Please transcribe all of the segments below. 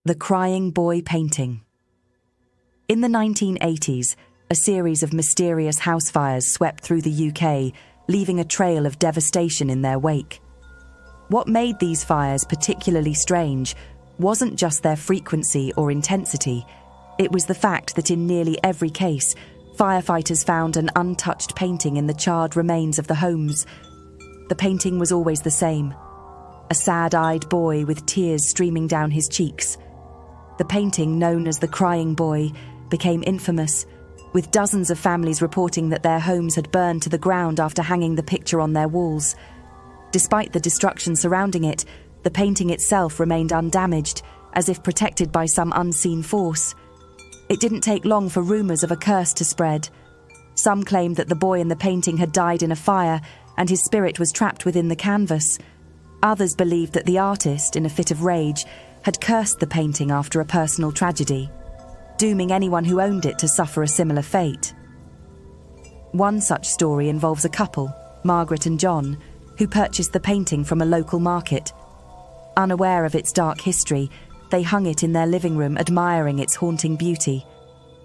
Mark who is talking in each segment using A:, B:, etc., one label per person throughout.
A: The Crying Boy Painting. In the 1980s, a series of mysterious house fires swept through the UK, leaving a trail of devastation in their wake. What made these fires particularly strange wasn't just their frequency or intensity, it was the fact that in nearly every case, firefighters found an untouched painting in the charred remains of the homes. The painting was always the same: a sad-eyed boy with tears streaming down his cheeks. The painting, known as the Crying Boy, became infamous, with dozens of families reporting that their homes had burned to the ground after hanging the picture on their walls. Despite the destruction surrounding it, the painting itself remained undamaged, as if protected by some unseen force. It didn't take long for rumours of a curse to spread. Some claimed that the boy in the painting had died in a fire and his spirit was trapped within the canvas. Others believed that the artist, in a fit of rage, had cursed the painting after a personal tragedy, dooming anyone who owned it to suffer a similar fate. One such story involves a couple, Margaret and John, who purchased the painting from a local market. Unaware of its dark history, they hung it in their living room, admiring its haunting beauty.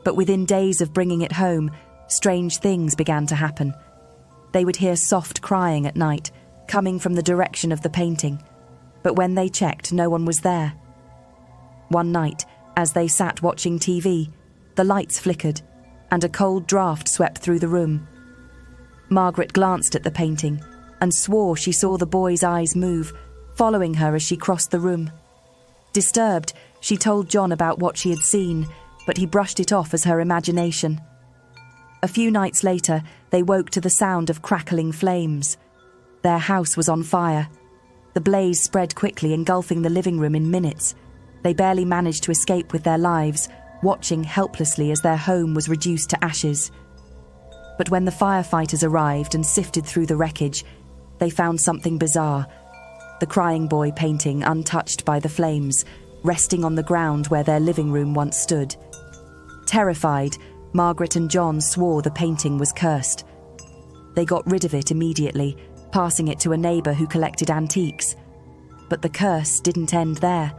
A: But within days of bringing it home, strange things began to happen. They would hear soft crying at night, coming from the direction of the painting, but when they checked, no one was there. One night, as they sat watching TV, the lights flickered, and a cold draft swept through the room. Margaret glanced at the painting and swore she saw the boy's eyes move, following her as she crossed the room. Disturbed, she told John about what she had seen, but he brushed it off as her imagination. A few nights later, they woke to the sound of crackling flames. Their house was on fire. The blaze spread quickly, engulfing the living room in minutes. They barely managed to escape with their lives, watching helplessly as their home was reduced to ashes. But when the firefighters arrived and sifted through the wreckage, they found something bizarre: the Crying Boy painting untouched by the flames, resting on the ground where their living room once stood. Terrified, Margaret and John swore the painting was cursed. They got rid of it immediately, passing it to a neighbour who collected antiques. But the curse didn't end there.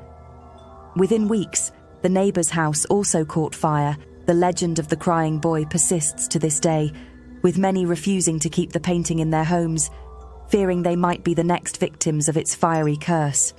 A: Within weeks, the neighbour's house also caught fire. The legend of the Crying Boy persists to this day, with many refusing to keep the painting in their homes, fearing they might be the next victims of its fiery curse.